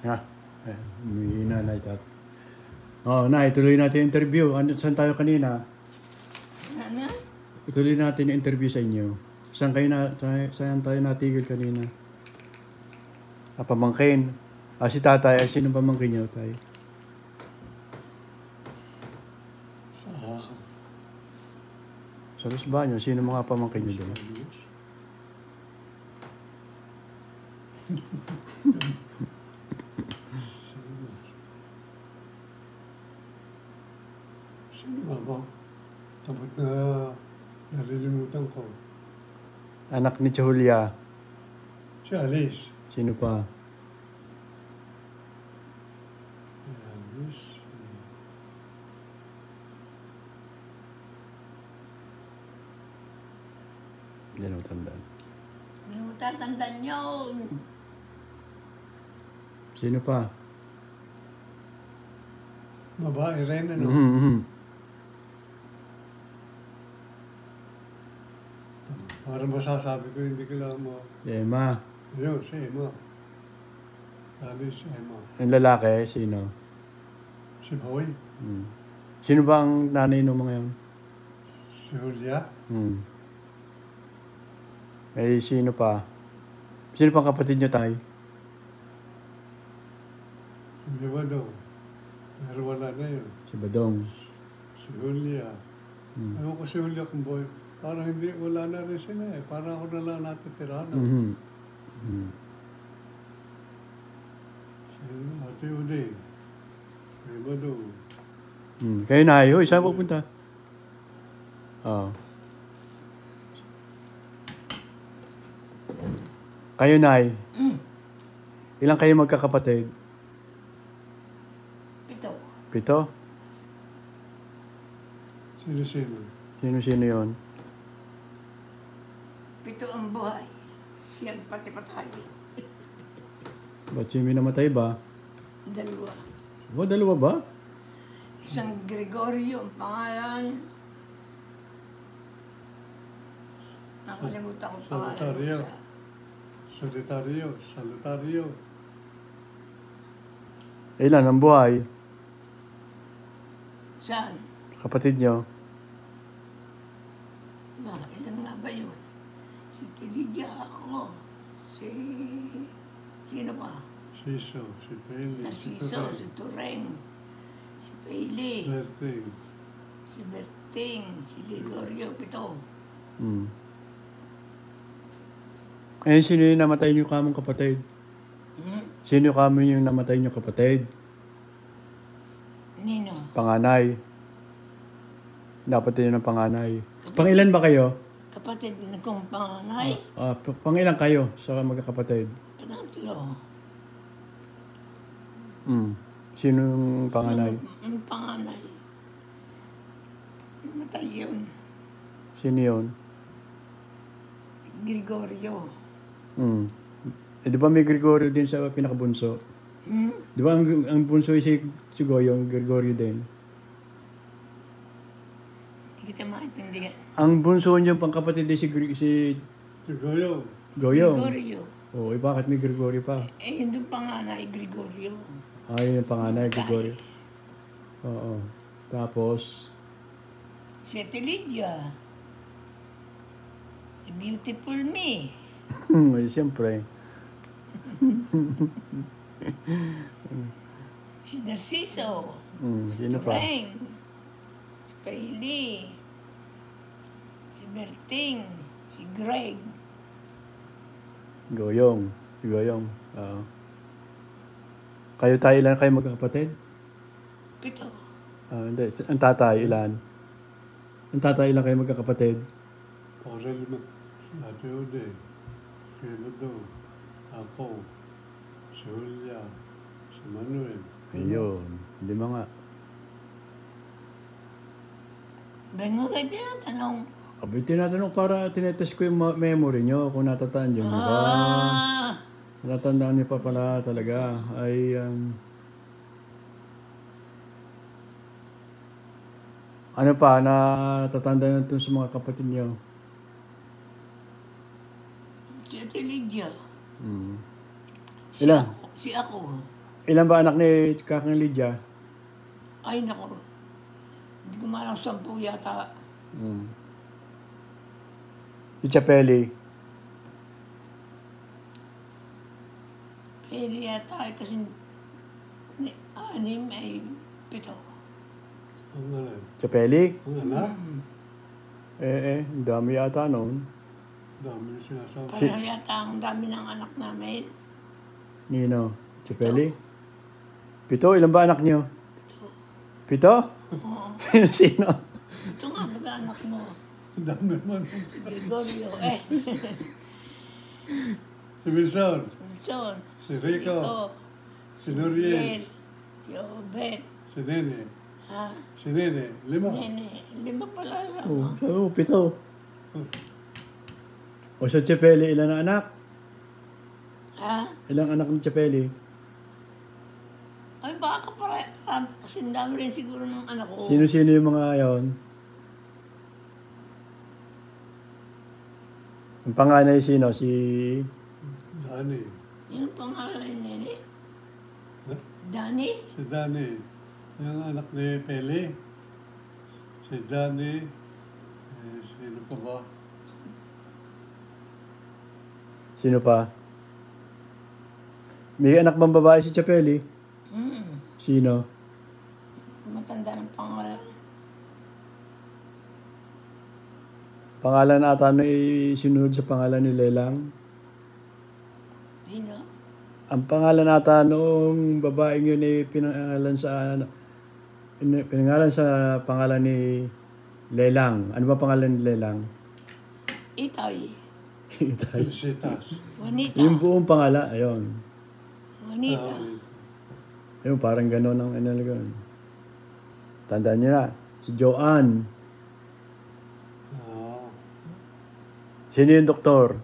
Ha? May nanay tat. Nay, tuloy natin yung interview. Saan tayo kanina? Ano? Tuloy natin yung interview sa inyo. Saan tayo natigil kanina? Pamangkin. Si tatay. Sino pamangkin niyo, tay? Sa Los Baños, sino mga pamangkin niyo doon? Sino ba ba? Tapos na nalilimutan ko. Anak ni Julia. Si Alice. Sino pa? Alice. Hindi na matandaan. Hindi mo tatandaan yun. Sino pa? Babae rin, ano? Mm-hmm. Para masasabi ko, hindi ko lang mo. Emma. Ayun, si Emma. Alice, Emma. Ang lalaki, sino? Si Boy. Sino ba ang nanay ng mga yun? Si Julia. Sino pa? Sino pang kapatid niyo, tay? Si Badong. Pero wala na yun. Si Badong. Si Julia. Ewan ko si Julia kung Boy. Parang hindi, wala na rin sila eh. Parang ako na lang natitira na. Si Ate Uday. Si Badong. Kayo na, hoy, saan pupunta? Kayo, Nay. Ilang kayo magkakapatid? 7. 7? Sino-sino? Sino-sino yun? 7 ang buhay. Siyang pati patay. Ba't siya may namatay ba? 2. Dalawa ba? Isang Gregorio ang pangalan. Nakalimutan ko pangalan. Solitario. Solitario. Solitario. Ilan ang buhay? Saan? Kapatid niyo? Ilan nga ba yun? Si Tilidia ako. Sino pa? Siso. Si Peli. Si Narciso, si Turing. Si Peli. Berting. Si Berting. Si Gregorio. 7. Sino yung namatay niyo kamong kapatid? Sino yung namatay niyo kapatid? Nino. Panganay. Dapat yun ang panganay. Pangilan ba kayo? Kapatid kong panganay. Pangilan kayo sa magkakapatid? 3. Sino yung panganay? Ang panganay. Matay yun. Sino yun? Gregorio. Di ba may Gregorio din sa pinakabunso? Di ba ang bunso ay si Goyong, Gregorio din? Hindi kita maintindihan. Ang bunso niyo pang kapatid din si Goyong. Goyong. Gregorio. Bakit may Gregorio pa? Yun yung panganay, Gregorio. Yun yung panganay, Gregorio. Oo. Tapos? Si Tilidia. Si Beautiful Me. Siyempre. Si Narciso. Sino pa? Turing. Si Peli. Si Berting. Si Greg. Goyong. Si Goyong. Kayo tayo ilan kayo magkakapatid? 7. Hindi. Ang tatay ilan? Ang tatay ilan kayo magkakapatid? Aurel Ate Uday. Si Badong. Ako. Si Julia. Si Manuel. Ayun. 5 nga. Ba't nga kayo tinatanong? Tinatanong para tinetest ko yung memory nyo kung natatandaan nyo ba. Natatandaan nyo pa pala talaga. Ano pa, natatandaan nyo sa mga kapatid nyo? Si Tilidia. Ilan? Si ako. Ilan ba anak ni Kakang Lydia? Ay, nako. Hindi ko malang 10 yata. Si Chapeli. Pero yata ay kasi 6 ay 7. Ang anak. Chapeli? Ang anak? Ang dami yata noon. Dami na sinasabi. Parang yata ang dami ng anak namin. Nino? Chapeli? 7? Ilan ba anak niyo? 7? Oo. Sino? Ito nga, mag-anak mo. Ang dami man. Gregorio, Si Wilson, Wilson, si Rico, si Noriel, si Obet, si Nene. ha? Si Nene, 5. Nene, 5 pala lang. Oo, 7. O sa Chapeli, ilan na anak? Ha? Ilang anak ni Chapeli? Ay, baka kasi ang dami rin siguro ng anak ko. Sino-sino yung mga yon? Ang panganay sino? Si... Dani. Yung pangalan ni Nene? Ha? Dani? Si Dani. Yung anak ni Pele. Si Dani. Sino pa ba? Sino pa? May anak bang babae si Chapeli? Sino? Matanda ng pangalan. Pangalan ata na isinunod sa pangalan ni Lelang. Sino? Ang pangalan ata noong babaeng yun ay pinangalan sa pangalan ni Lelang. Ano ba pangalan ni Lelang? Itay. Itay. Felicitas. Juanita. Yung buong pangalan, ayun. Juanita. Ayun, parang gano'n ang inalagaan. Tandaan niyo na, si Joanne. Oo. Sino yung doktor?